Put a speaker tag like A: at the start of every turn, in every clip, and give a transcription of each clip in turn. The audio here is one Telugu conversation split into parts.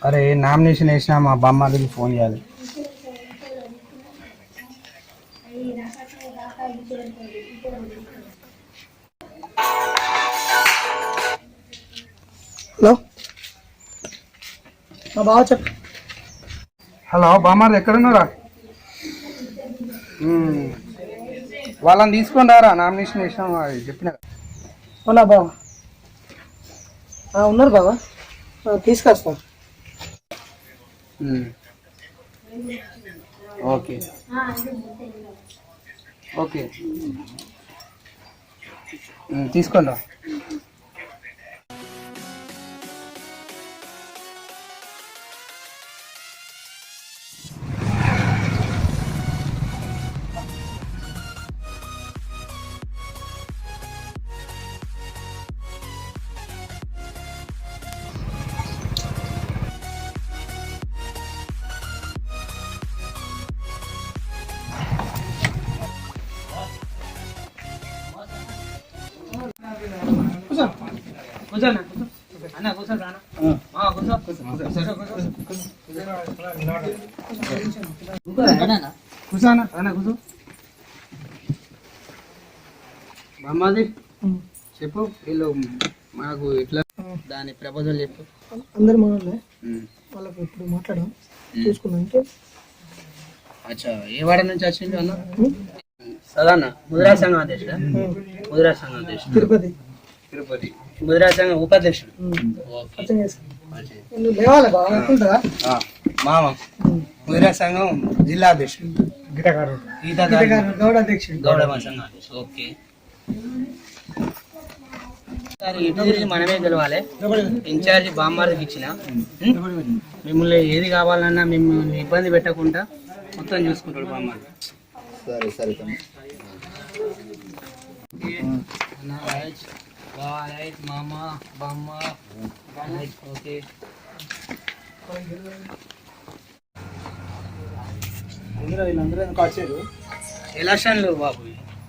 A: అరే నామినేషన్ వేసినా మా బామ్మకి ఫోన్ చేయాలి.
B: హలో బాగా చెప్పు.
A: హలో బామ్మారు ఎక్కడున్నారా? వాళ్ళని తీసుకొని రారా, నామినేషన్ వేసినాం చెప్పిన.
B: అవునా బావా? ఉన్నారు బావా, తీసుకొస్తాం.
A: ఓకే ఓకే తీసుకొని రా. బామ్మాది చెప్పు, వీళ్ళు మాకు ఎట్లా దాని ప్రపోజల్ చెప్పు.
B: అందరు మనోళ్ళే, వాళ్ళకి ఇప్పుడు మాట్లాడడం చూసుకున్నాంటే.
A: అచ్చా, ఏ వాడ నుంచి వచ్చింది అన్న? సదాన్న ముదిరాజ్ సంఘం అధ్యక్షుడు. ముదిరాజ్ సంఘం అధ్యక్షుడు తిరుపతి. ముదిరాజ్ సంఘం ఉపాధ్యక్షుడు. మామ ముదిరాజ్ సంఘం జిల్లా అధ్యక్షుడు.
B: గౌడ అధ్యక్షుడు.
A: గౌడ సంఘం అధ్యక్షుడు. ఓకే, సరే ఇటు తిరిగి మనమే గెలవాలి. ఇన్ఛార్జి బామ్మారికి ఇచ్చిన. మిమ్మల్ని ఏది కావాలన్నా మిమ్మల్ని ఇబ్బంది పెట్టకుండా మొత్తం చూసుకుంటాడు బామ్మారి.
C: సరే సరే
A: మామ బామ్మ ఓకే.
B: వీళ్ళందరూ ఎందుకు వచ్చారు?
A: ఎలక్షన్లు బాబు,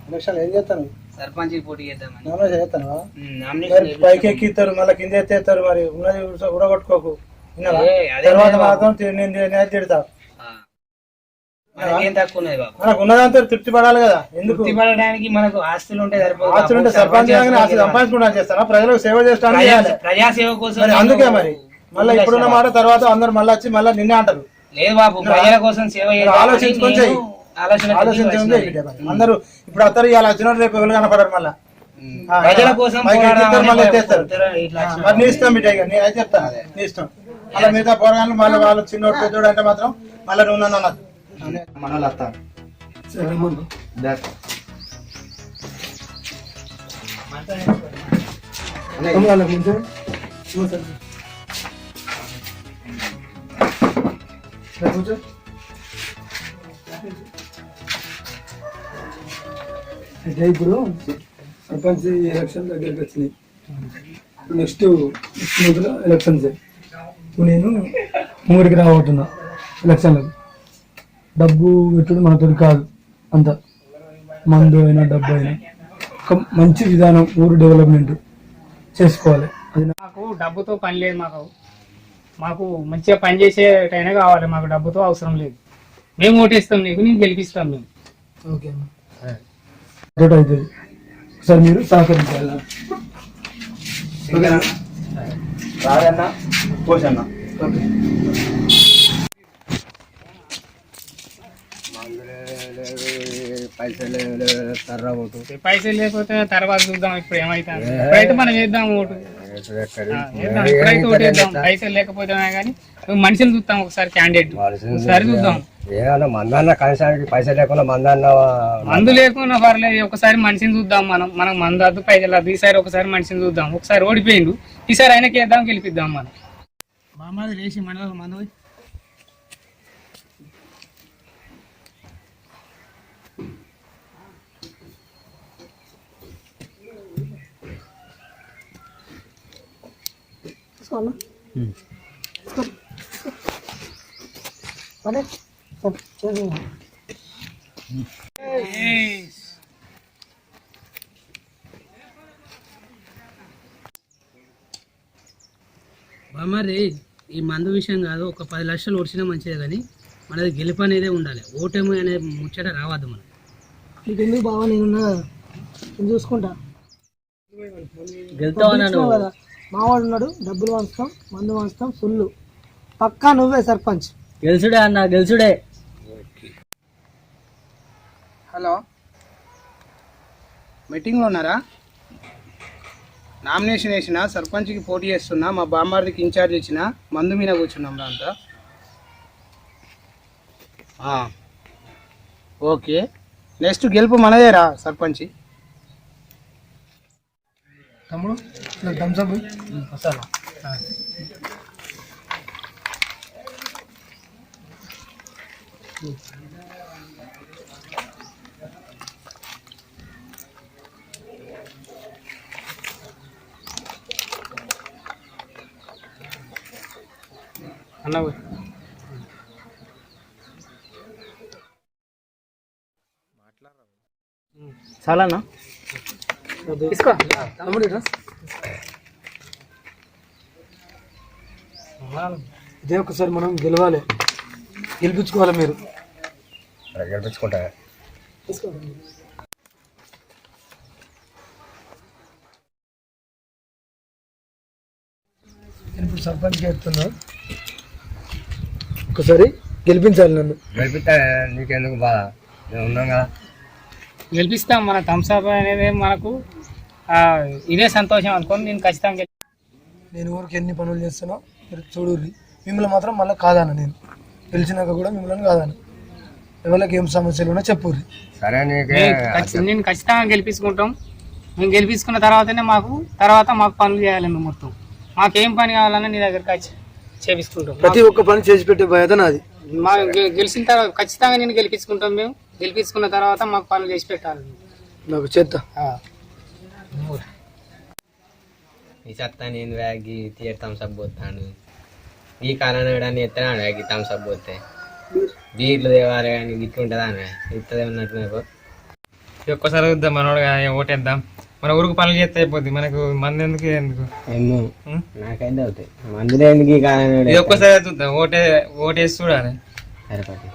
B: ఎలక్షన్ ఏం చేస్తాను?
A: సర్పంచ్ పోటీ చేద్దామని.
B: నామినేషన్ చేస్తాను. పైకి ఎక్కిస్తారు, మళ్ళీ కింద ఎత్తేస్తారు. మరి ఉన్నది ఉడగొట్టుకోకు. తర్వాత మాత్రం నేను తిడతా.
A: మనకేం తక్కువ ఉన్నది బాబు,
B: మనకు ఉన్నదంతా తృప్తి పడాలి కదా. ఎందుకు
A: తృప్తి పడడానికి మనకు ఆస్తులు ఉంటే సరిపోదు.
B: ఆస్తులు ఉంటే సర్పంచ్ సంపాదించుకుంటా చేస్తానా? ప్రజలకు సేవ చేస్తాను,
A: ప్రజాసేవ కోసం.
B: అందుకే మరి మళ్ళీ ఇప్పుడున్న మాట తర్వాత అందరు మళ్ళీ వచ్చి మళ్ళీ నిన్నే అంటారు.
A: లేదు బాబు, ప్రజల కోసం సేవ
B: ఆలోచించుకొని చెయ్యి. ఆలోచించే అందరూ ఇప్పుడు అత్తరు ఇలా వచ్చిన రేపు ఎవరు కనపడరు. మళ్ళీ
A: ప్రజల కోసం
B: మళ్ళీ ఎత్తేస్తారు. మరి నీ ఇష్టం బిడ్డ, నేను అయితే చెప్తాను నీ ఇష్టం. మళ్ళీ మిగతా పోరాళ్ళు మళ్ళీ వాళ్ళు చిన్నోడు పెద్దోడు అంటే మాత్రం మళ్ళీ నువ్వు నన్ను అన్నది
C: మన వాళ్ళు వస్తాను.
B: అయితే ఇప్పుడు సర్పంచ్ ఎలక్షన్ దగ్గరికి వచ్చినాయి. Next elections. ఇప్పుడు నేను ఊరికి రాబోతున్నా ఎలక్షన్లకు. డబ్బు పెట్టుడు మనతో కాదు, అంత మందు అయినా డబ్బు అయినా ఒక మంచి విధానం ఊరు డెవలప్మెంట్ చేసుకోవాలి. అది
D: మాకు డబ్బుతో పని లేదు. మాకు మంచిగా పని చేసేటైనా కావాలి. మాకు డబ్బుతో అవసరం లేదు. మేము ఓటేస్తాం నీకు, నేను గెలిపిస్తాం మేము.
B: ఓకే అవుతుంది. ఒకసారి మీరు సహకరించాలి.
C: రాదన్నా పోషన్న.
B: ఓకే
D: పైసలు లేకపోతే తర్వాత చూద్దాం. ఇప్పుడు ఏమైతుంది, ఇప్పుడైతే మనం వేద్దాం ఓటు. ఇప్పుడైతే ఓటు వేద్దాం. పైసలు లేకపోతే కానీ మనిషిని చూస్తాం. ఒకసారి క్యాండిడేట్ ఒకసారి చూద్దాం.
C: మందన్న కనీసానికి పైసలు లేకుండా
D: మందు లేకుండా పర్లేదు. ఒకసారి మనిషిని చూద్దాం. మనకు మందు వద్దు, పైసలు వద్దు. ఈసారి ఒకసారి మనిషిని చూద్దాం. ఒకసారి ఓడిపోయిండు, ఈసారి ఆయనకి వేద్దాం, గెలిపిద్దాం. మనం బామ్మది లేచి మన మందు
A: మరి ఈ మందు విషయం కాదు, ఒక 10 లక్షలు ఓడిచినా మంచిదే, కానీ మనది గెలుపు అనేదే ఉండాలి. ఓటమి అనే ముచ్చట రావద్దు మనకి.
E: నీకు ఎందుకు బావా, నేనున్నా కదా, నేను చూసుకుంటా.
A: గెలుతావు
E: కదా మావాడు ఉన్నాడు, డబ్బులు వంచుతాం, మందు వంచుతాం, సుల్లు పక్కా నువ్వే సర్పంచ్.
A: గెలుచుడే అన్న, గెలుచుడే.
B: హలో, మీటింగ్లో ఉన్నారా? నామినేషన్ వేసిన, సర్పంచ్కి పోటీ చేస్తున్నా, మా బామ్మార్దికి ఇన్ఛార్జ్ ఇచ్చిన, మందు మీద కూర్చున్నాం దాంతో. ఓకే, నెక్స్ట్ గెలుపు మనదేరా సర్పంచ్.
E: తమ్ముడు థమ్స్అప్
D: అన్న
A: చాలా అన్న
E: తీసుకో తమ్ముడు ఇట్రా. ఇదే ఒకసారి మనం గెలవాలి, గెలిపించుకోవాలి మీరు.
C: గెలిపించుకుంటా.
E: తీసుకో. ఇప్పుడు సర్పంచ్ చెప్తున్నా, ఒకసారి గెలిపించాలి నన్ను.
C: గెలిపిస్తా, నీకెందుకు బాధ, నేను ఉన్నాం కదా.
D: గెలిపిస్తాం. మన థమ్స్అప్ అనేది మనకు ఇదే సంతోషం అనుకోని నేను ఖచ్చితంగా
E: నేను ఊరికి ఎన్ని పనులు చేస్తానో మీరు చూడుర్రి. మిమ్మల్ని మాత్రం మళ్ళీ కాదాను, నేను గెలిచినాక కూడా మిమ్మల్ని కాదాను. ఎవరికి ఏం సమస్యలు ఉన్నా చెప్పుర్రి.
C: సరే,
D: నేను ఖచ్చితంగా గెలిపించుకుంటాం. మేము గెలిపించుకున్న తర్వాత మాకు పనులు చేయాలి. మేము మొత్తం మాకేం పని కావాలన్నా నీ దగ్గరికి వచ్చి చేపించుకుంటాం.
E: ప్రతి ఒక్క పని చేసి పెట్టే బాధ్యత నాది.
D: మా గెలిచిన తర్వాత ఖచ్చితంగా నేను గెలిపించుకుంటాం. మేము గెలిపించుకున్న తర్వాత మాకు పనులు చేసి పెట్టాలి.
E: నాకు చేద్దా
F: ఈ సత్తా నేను వ్యాగి తీర్ థమ్స్అప్ పోతాను. ఈ కాలాన్ని వేయడాన్ని ఎత్తనాడు వ్యాగి థమ్స్అప్ పోతే బీర్లు తేవాలి కానీ గిట్లు ఉంటుందా అని ఇస్తుంది ఉన్నట్టు నాకు.
D: ఒక్కసారి చూద్దాం, మనోడు ఓటేద్దాం. మన ఊరికి పనులు చేస్తే అయిపోద్ది, మనకు మంది ఎందుకు
F: ఏమో నాకైతే అవుతాయి మందులో ఎందుకు ఈ కాలాన్ని
D: ఒక్కసారి చూద్దాం. ఓటేసి చూడాలి.
F: సరిపడి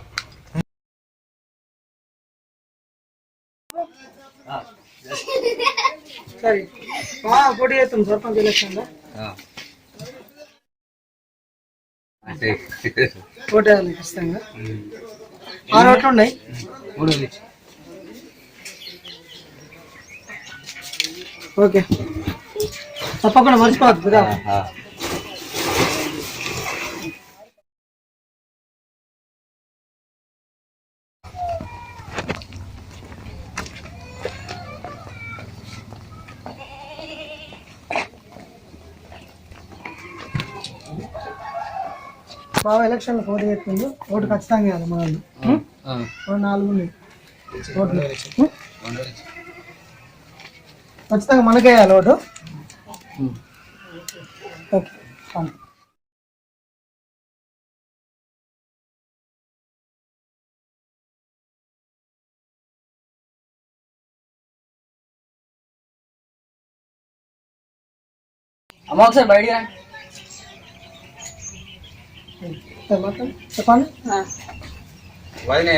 E: సరే పోటీ చేస్తాం సర్పంచ్ ఎలక్షన్ లో. ఓటేయాలి ఖచ్చితంగా. 6 ఓట్లు ఉన్నాయి. ఓకే, తప్పకుండా మర్చిపోవద్దు కదా. బాగా ఎలక్షన్ లో పోటీ చేస్తుంది, ఓటు ఖచ్చితంగా వేయాలి. మన వాళ్ళు 4 ఉన్నాయి ఓట్లు, ఖచ్చితంగా మనకే వేయాలి ఓటు. ఓకే,
A: అమ్మ ఒకసారి బయటికి రా.
E: చెప్పండి.
B: వదినే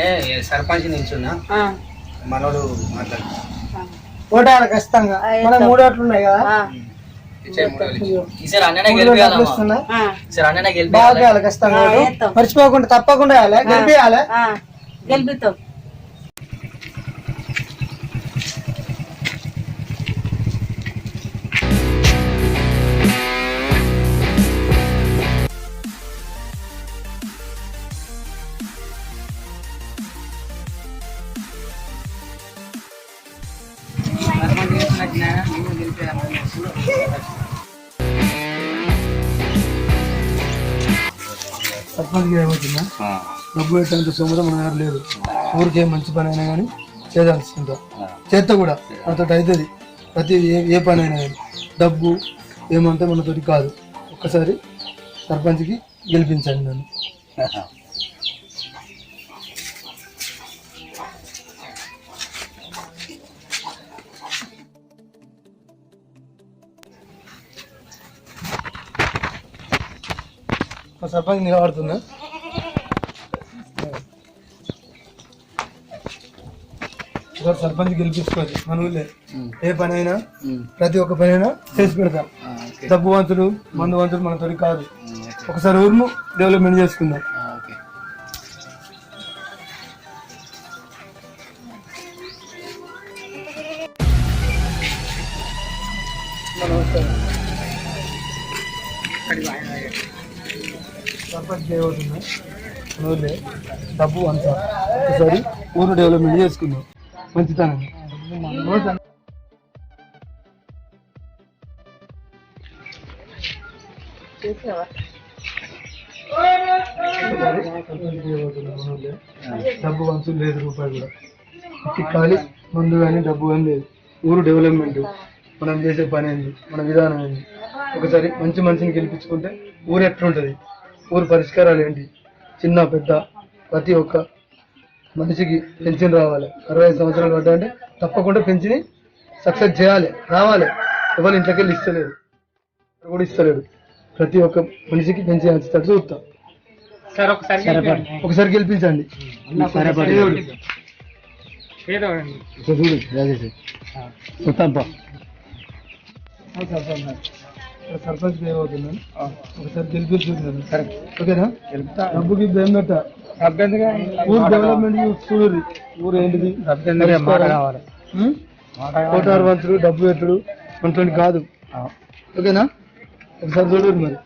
B: సర్పంచ్ నిల్చున్నా, మనోడు మాట్లాడు.
E: ఓటు వేయాలి ఖచ్చితంగా. మన 3 ఓట్లు ఉన్నాయి కదా,
A: ఈసారి అన్ననే గెలిపియాలి. ఈసారి అన్ననే
E: బాగా
A: గెలిపియాలి.
E: వేయాలి ఖచ్చితంగా ఓటు. మర్చిపోకుండా తప్పకుండా వేయాలి, గెలిపియాలి.
G: గెలుపుతాం.
E: సర్పంచ్కి ఏమవుతుందా, డబ్బు పెట్టేంత సొమ్ము మన దగ్గర లేదు. ఊరికే మంచి పని అయినా కానీ చేయాల్సిందా, చేత కూడా మనతోటి అవుతుంది. ప్రతి ఏ పని అయినా కానీ డబ్బు ఏమంటే మనతోటి కాదు. ఒక్కసారి సర్పంచ్కి గెలిపించండి నన్ను. మా సర్పంచ్ నిలబడుతున్నా. ఒకసారి సర్పంచ్ గెలిపించుకోవాలి మన ఊళ్ళో. ఏ పని అయినా ప్రతి ఒక్క పని అయినా చేసి పెడతాం. డబ్బు వంతులు మందు వంతులు మన తోటి కాదు. ఒకసారి ఊరును డెవలప్మెంట్ చేసుకుందాం. సర్పంచ్ ఏమవుతుందా మన ఊళ్ళో డబ్బు అంతా ఒకసారి ఊరు డెవలప్మెంట్ చేసుకుందాం మంచితనం. డబ్బు వంతులు లేదు, రూపాయలు కూడా ఖాళీ మందు కానీ డబ్బు కానీ లేదు. ఊరు డెవలప్మెంట్ మనం చేసే పని ఏంది, మన విధానం ఏంది, ఒకసారి మంచి మనిషిని గెలిపించుకుంటే ఊరు ఎట్లుంటుంది, ఊరు పరిష్కారాలు ఏంటి, చిన్న పెద్ద ప్రతి ఒక్క మనిషికి పెన్షన్ రావాలి. 65 సంవత్సరాలు పడ్డా అంటే తప్పకుండా పెన్షన్ సక్సెస్ చేయాలి, రావాలి. ఎవరు ఇంట్లోకి వెళ్ళి ఇస్తలేరు, కూడా ఇస్తలేరు. ప్రతి ఒక్క మనిషికి పెన్షన్ వచ్చేటట్టు చూస్తాం. ఒకసారి గెలిపించండి. చూడు రాజేష్ సర్పంచ్ ఏమవుతుందని ఒకసారి గెలిపించుకుంటున్నాను. ఓకేనా? డబ్బుకి ఏం పెట్ట ఊరు డెవలప్మెంట్ చూడు. ఊరు ఏంటిది కోటారు వంతులు డబ్బు పెట్టుడు మనతో కాదు. ఓకేనా? ఒకసారి చూడు మరి.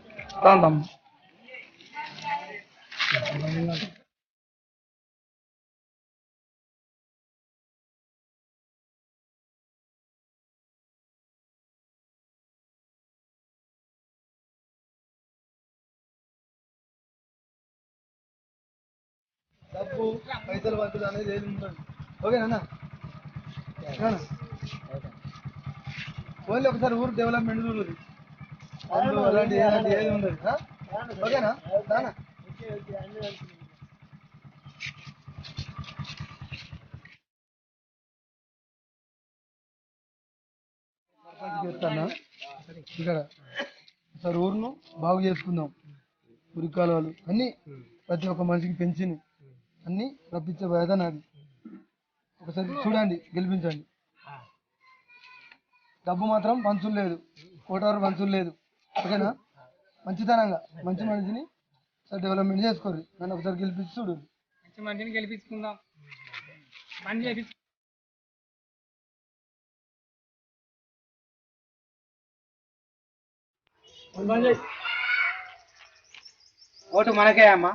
E: డబ్బు పైసలు వంతులు అనేది ఏది ఉంటుంది. ఓకేనా? ఓన్లీ ఒకసారి ఊరు డెవలప్మెంట్ చూడదు. అలాంటి ఏది ఉండదు. ఓకేనా? చెప్తానా ఇక్కడ ఒకసారి ఊరును బాగు చేసుకుందాం. ఉరి కాలువలు అన్ని ప్రతి ఒక్క మనిషికి పెన్షన్ అన్ని రప్పించే బాధ్యత నాది. ఒకసారి చూడండి, గెలిపించండి. డబ్బు మాత్రం పంచులు లేదు, కోటారు పంచులు లేదు. ఓకేనా? మంచితనంగా మంచి మనిషిని డెవలప్మెంట్ చేసుకోరు. నన్ను ఒకసారి గెలిపించి చూడు.
D: మంచి మనిషిని గెలిపించుకుందాం. పని చేయించు.
A: ఓటు మనకే అమ్మా.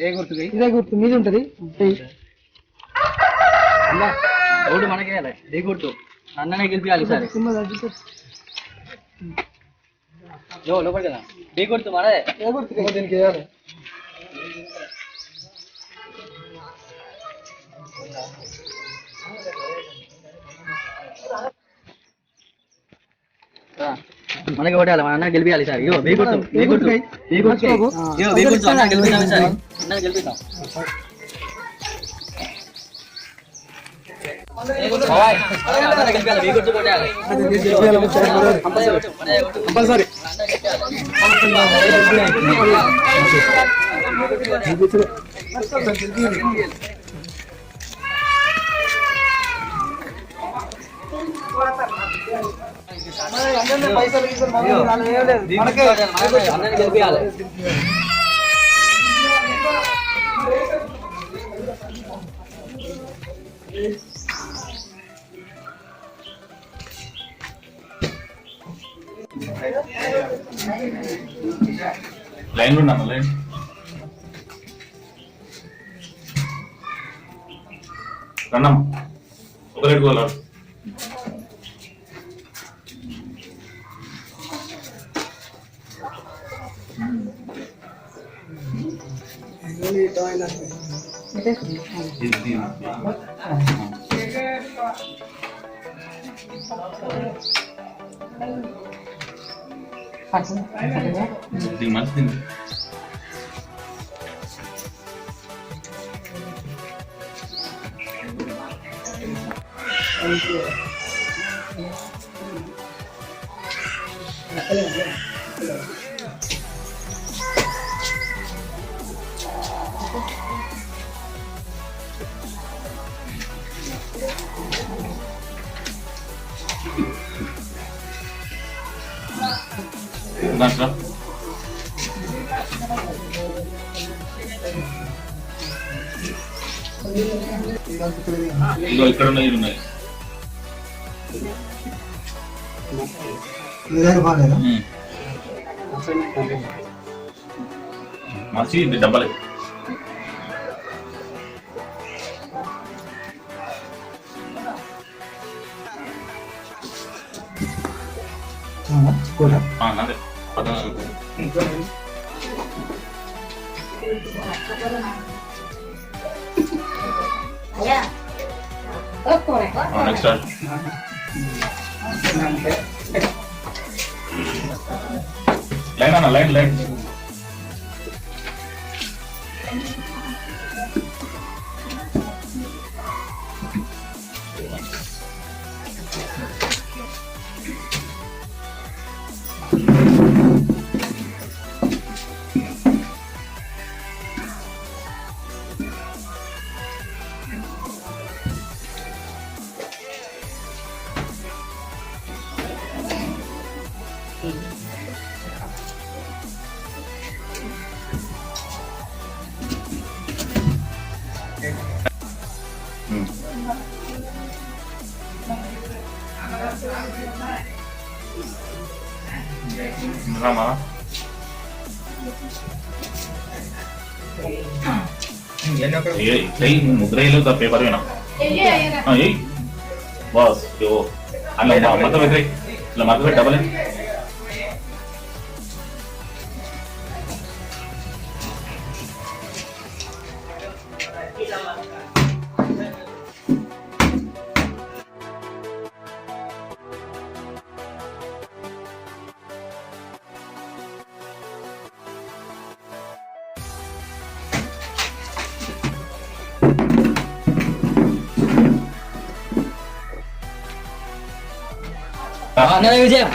A: ఏ గుర్తు?
E: ఇదే గుర్తు మీద ఉంటది.
A: ఓటు మనకే ఏ గుర్తు? అన్ననే గెలిపించాలి సార్. లోపలికి కదా డే గుర్తు మనదే.
E: ఏ గుర్తు దీనికి వేయాలి.
A: మనకి ఓటేయాలి, మన అన్న గెలిపించాలి సార్. ఇగో బే గుర్తు, బే గుర్తు, బే గుర్తు, ఇగో బే గుర్తు. అన్న గెలిపించాలి సార్, అన్న గెలిపిస్తాం. గెలిపించాలి, బే గుర్తు కొట్టాలి కంపల్సరీ.
E: పైసలు
A: గెలిపించాలి.
G: లైన్ లో ఉన్నాను. లైన్ రన్నమ్మ ఒక రేటు కోలాడు. మంచిది. దాంట్లో ఇదిగో ఇక్కడ ఉన్నాయి ఇవి ఉన్నాయి. మసి ఇది డబ్బలే. అదే 14. నెక్స్ట్ లైన్ అన్న line line Rama Mudra paper వేనా boss అలా మత పెట్టే ఇలా మత పెట్టి డబ్బలే
A: విజయం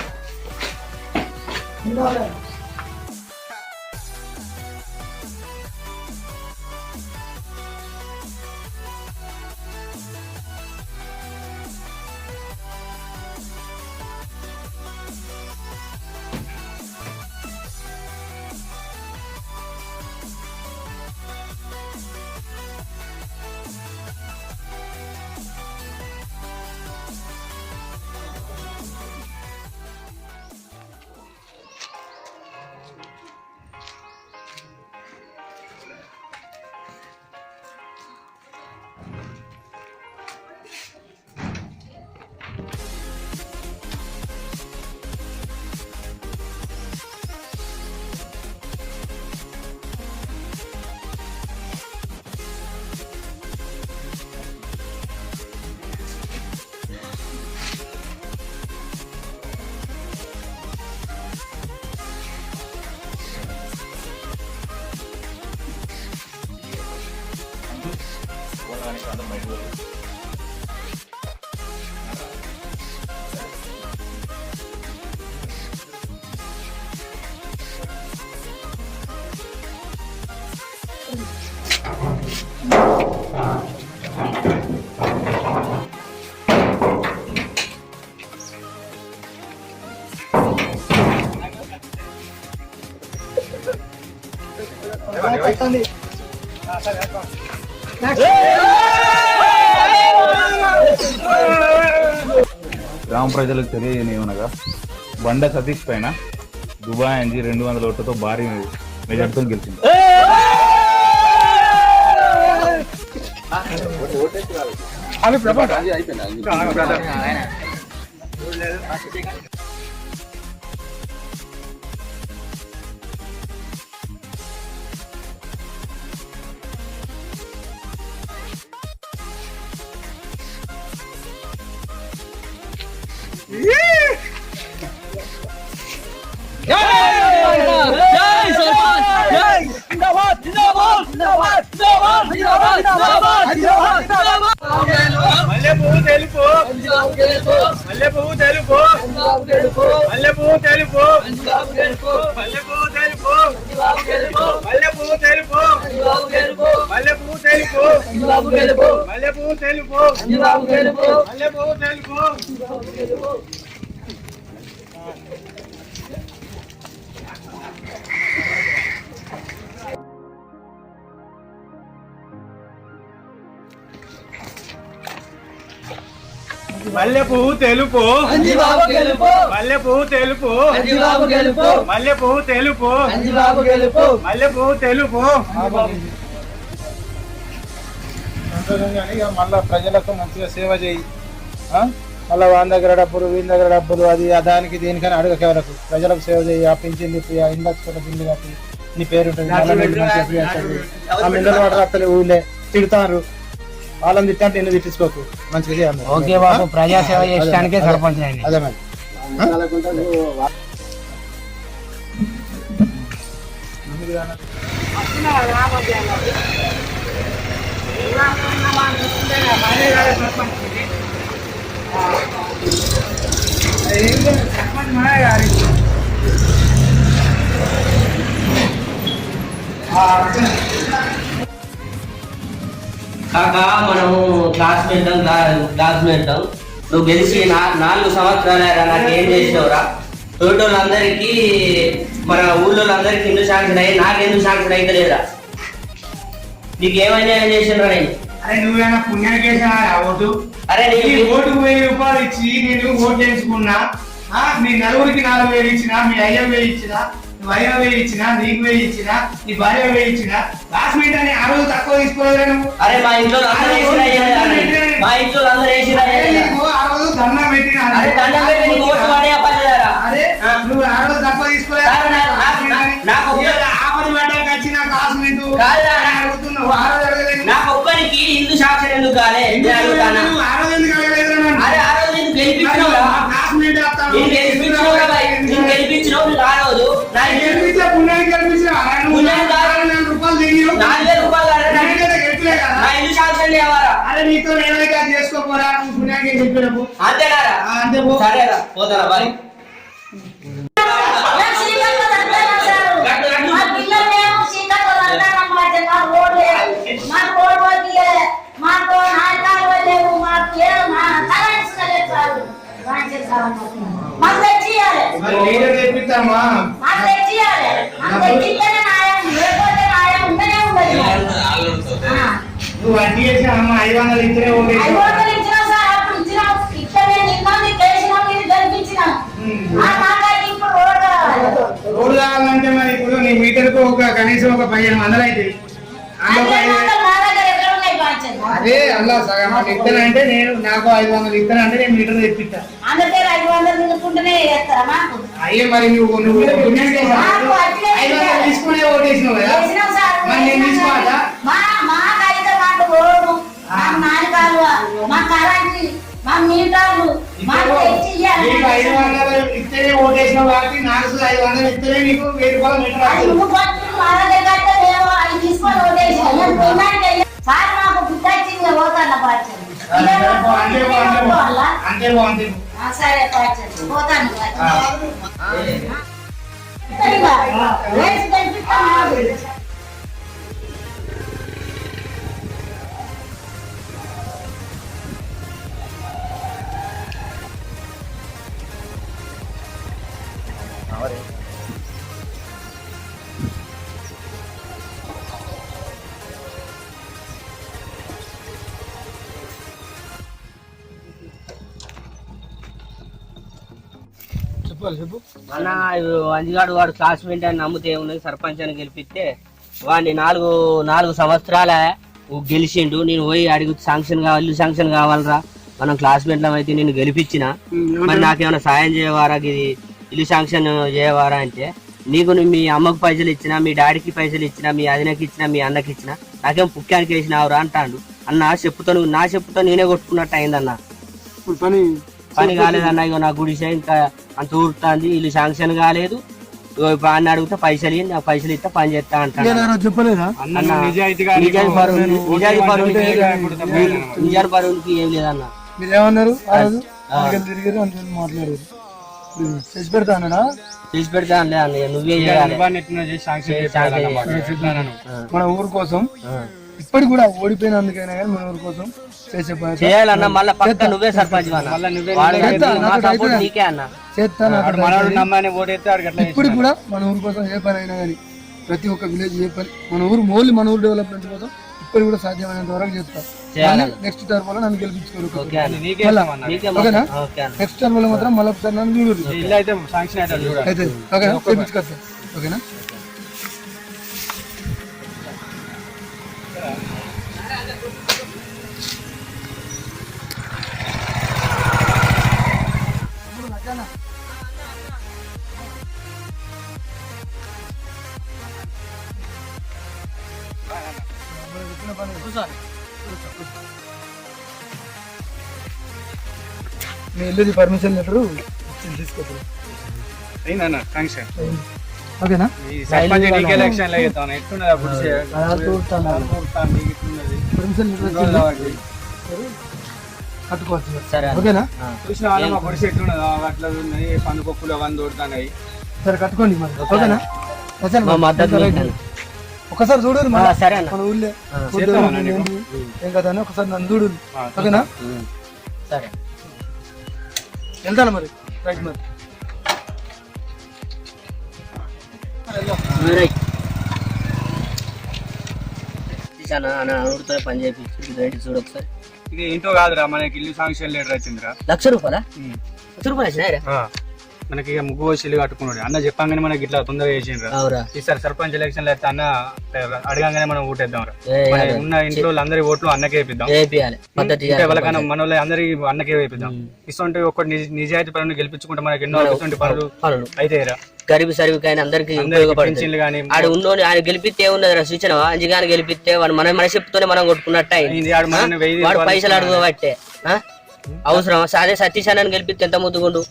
H: గ్రామ ప్రజలకు తెలియజేయమనగా బండ సతీష్ పైన దుబాయ్ అంజీ 200 ఓట్లతో భారీ మెజార్టీతో గెలిచింది.
B: మల్లె పువ్వు తెలుపు మల్లె పువ్వు తెలుపు మల్లె పువ్వు తెలుపు మల్లె పువ్వు తెలుపు. సంతోషంగానే ఇక మళ్ళా ప్రజలకు మంచిగా సేవ చేయి. మళ్ళీ వాని దగ్గర డబ్బులు వీని దగ్గర డబ్బులు అది దానికి దేనికని అడగక ఎవరకు ప్రజలకు సేవ చేయి. ఆ పింఛన్ తిప్పి ఆ ఇండస్ట్రీ బిల్లు కట్టి నీ పేరు ఉంటుంది. ఆ మినరల్ వాటర్ అత్తలే ఊళ్ళే తిడతారు. వాళ్ళని తిట్టంటే ఎన్ని తిట్టించుకోకు మంచిగా చేయాలి.
A: ఓకే బాబు, ప్రజాసేవ చేయడానికే సర్పంచ్
B: అదే మరి.
A: కాక మనము క్లాస్మేట్ నువ్వు గెలిచి 4 సంవత్సరాలు నాకు ఏం చేసినవురా? తోటోళ్ళందరికీ మన ఊళ్ళోళ్ళందరికీ ఇల్లు శాంక్షన్ అయ్యి నాకెందుకు శాంక్షన్ అయితే లేదా? నీకు ఏమైనా చేసినరా నేను?
D: అరే నువ్వేనా పుణ్యానికి వేసినా ఓటు?
A: అరే
D: నీ ఓటుకు 1000 రూపాయలు ఇచ్చి నేను ఓటు వేసుకున్నా. మీ నలుగురికి 4000 ఇచ్చినా, మీ 5000 ఇచ్చినా, నువ్వు 5000 ఇచ్చినా, నీకు 1000 ఇచ్చినా, నీ భార్య 1000 ఇచ్చినా, క్లాస్మేట్ అని ఆ రోజు తక్కువ తీసుకోలేదా నువ్వు?
A: అరే మా ఇంట్లో అందరూ
D: ఆ రోజు దండం పెట్టినా. అరే నువ్వు ఆ రోజు తక్కువ తీసుకోలేదా? ఆపద పడ్డాక వచ్చిన క్లాస్మేట్ అడుగుతున్నావు. ఆ రోజు అడగలేదు.
A: నాకు ఒక్కరికి ఇల్లు సాక్షి ఎందుకు కాలే?
D: నువ్వు ఆ రోజు ఎందుకు అడగలేదు?
A: అరే ఆ రోజు నేను గెలిపించినావు, ఆ రోజు
D: పుణ్యానికి గెలిపించిన 4000 రూపాయలు దిగి
A: 4000 రూపాయలు నా ఇల్లు సాక్షి లేవారా?
D: అరే నీతో ఏమైతే చేసుకోపోరా, నువ్వు పుణ్యానికి గెలిపినప్పు
A: అంతేనారా?
D: అంతే.
A: సరేరా, పోతారా బాయ్.
D: తెప్పిస్తామా? నువ్వు అడ్డీ చేసిన అమ్మ 500 ఇద్దరే రోడ్డు కావాలంటే మరి ఇప్పుడు నీ మీటర్కు కనీసం ఒక 1500 అవుతుంది. అదే అలా సగం ఇస్తానంటే నేను నాకు 500 ఇస్తానంటే నేను మీటర్ తెప్పిస్తా. అయ్యే మరి నువ్వు తీసుకునే ఓటేసినావు కదా, మరి నేను తీసుకోవాలా? నీకు 500 ఇస్తేనే ఓటేసినావు కాబట్టి నాకు 500 ఇస్తేనే నీకు 1000 రూపాయలు మీటర్. అంతే బాగుంది.
I: సరే పోతాను.
A: అన్న అంజిగాడు వాడు క్లాస్మేట్ అని నమ్మితే ఏమున్నది? సర్పంచ్ అని గెలిపిస్తే వాడిని 4 సంవత్సరాల గెలిచిండు. నేను పోయి అడిగి శాంక్షన్ కావాలి, ఇల్లు శాంక్షన్ కావాలరా, మనం క్లాస్మేట్ అయితే నేను గెలిపించిన, మరి నాకేమైనా సాయం చేయవారా, ఇది ఇల్లు శాంక్షన్ చేయవారా అంటే, నీకు మీ అమ్మకు పైసలు ఇచ్చినా, మీ డాడీకి పైసలు ఇచ్చినా, మీ అదినకి ఇచ్చినా, మీ అన్నకి ఇచ్చినా, నాకేం పుక్కానికి వేసినావురా అంటాడు. అన్న నా చెప్పుతో నేనే కొట్టుకున్నట్టు అయిందన్న. పని కాలేదన్న, ఇగో నా గుడిసే ఇంకా అంత ఊరుతుంది, ఇల్లు శాంక్షన్ కాలేదు, అన్న అడిగితే పైసలు ఇవ్వండి, నాకు పైసలు ఇస్తే పని చేస్తా అంటాను.
E: చెప్పలేదా?
A: నిజానికి పరువులకి ఏం లేదన్న.
E: మీరు ఏమన్నారు? తిరిగారు అంటే మాట్లాడారు. చేసి పెడతానా?
A: చేసి పెడతా అన్నయ్య, నువ్వే చేయాలి.
E: మన ఊరు కోసం ఇప్పటికి కూడా ఓడిపోయినందుకైనా కానీ మన ఊరు కోసం
A: చేయాలన్న. మళ్ళీ పక్క నువ్వే సర్పంచ్ నీకే అన్న
E: చేస్తాను. ఇప్పుడు కూడా మన ఊరు కోసం ఏ పని అయినా కానీ ప్రతి ఒక్క విలేజ్ ఏ పని మన ఊరు డెవలప్మెంట్ కోసం ఇప్పుడు కూడా సాధ్యమైనంత వరకు చేస్తాం. నెక్స్ట్ టర్మ్ లో నన్ను గెలిపించుకోరు. ఓకేనా? నెక్స్ట్ టర్మ్ లో మాత్రం మళ్ళీ ఒకసారి నన్ను చూడు అయితే ఓకేనా? గెలిపించుకొస్తాను. ఓకేనా? మీ ఇల్లుది పర్మిషన్ లెటర్ తీసుకోవాలి. ఓకేనా? పర్మిషన్ లెటర్ కట్టుకోవచ్చు. ఓకేనా? సరే కట్టుకోండి మరి. ఓకేనా? ఒకసారి చూడు మన ఊళ్ళో ఏం కదా అని ఒకసారి నన్ను చూడు. ఓకేనా?
A: సరే
E: వెళ్తాను మరి. రైట్ మరి.
A: పని చేయించి చూడు ఒకసారి.
C: ఇది ఏంటో కాదురా, మనకి ఇల్లు శాంక్షన్ లెటర్ వచ్చిందిరా.
A: ₹1,00,000 వచ్చినాయిరా.
C: మనకి ఇక ముగ్గు వచ్చి ఇల్లు కట్టుకున్నాడు. అన్న చెప్పంగానే మనకి ఇట్లా తొందరగా చేసిండ్రా. ఈసారి సర్పంచ్ ఎలక్షన్ అయితే అన్న అడగంగానే మనం ఓటేద్దాం. ఉన్న ఇంట్లో అందరి ఓట్లు అన్నకే వేపిద్దాం. ఎవరికైనా మన వాళ్ళు అందరికి అన్నకే వేపిద్దాం. ఇటువంటి ఒక నిజాయితీ పనులు గెలిపించుకుంటే మనకి ఎన్నో ఇటువంటి పనులు అయితే
A: గరీబ్ సర్వీకైనా అందరికి ఆడు ఉన్నోని ఆయన గెలిపితే ఉన్నది సూచన. అంజిగాని గెలిపితే వాడు మన చెప్తూనే మనం కొట్టుకున్నట్టు వాడు పైసలు అడుగుబట్టే అవసరం. అదే సతీష్ అన్నని గెలిపితే ఎంత ముద్దుకుండు,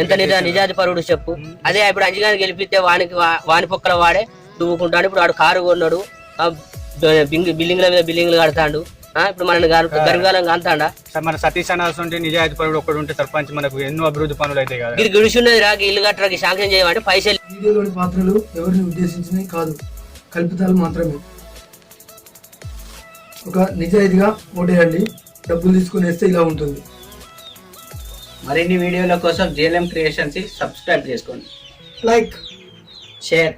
A: ఎంత నిజాది పరుడు చెప్పు. అదే ఇప్పుడు అంజిగాని గెలిపితే వాని పొక్కల వాడే దువ్వుకుంటాడు. ఇప్పుడు వాడు కారు కొన్నాడు, బిల్డింగ్ల మీద బిల్డింగ్లు కడతాడు. ఇప్పుడు మన గర్భకాలం కాంతాడా?
C: మన సతీష్ అన్న నిజాయితీ పరుడు ఒక్కడు ఉంటే సర్పంచ్ మనకు ఎన్నో అభివృద్ధి పనులు అయితే కదా.
A: ఇది గుడిసున్నది రా, ఇల్లు కట్టడానికి శాంక్షన్ చేయమంటే పైసలు.
E: వీడియోలోని పాత్రలు ఎవరిని ఉద్దేశించినవి కాదు, కల్పితాలు మాత్రమే. ఒక నిజాయితీగా ఓటేయండి. డబ్బులు తీసుకుని వేస్తే ఇలా ఉంటుంది.
F: మరిన్ని వీడియోల కోసం JLM క్రియేషన్స్ సబ్స్క్రైబ్ చేసుకోండి.
E: Like,
F: share.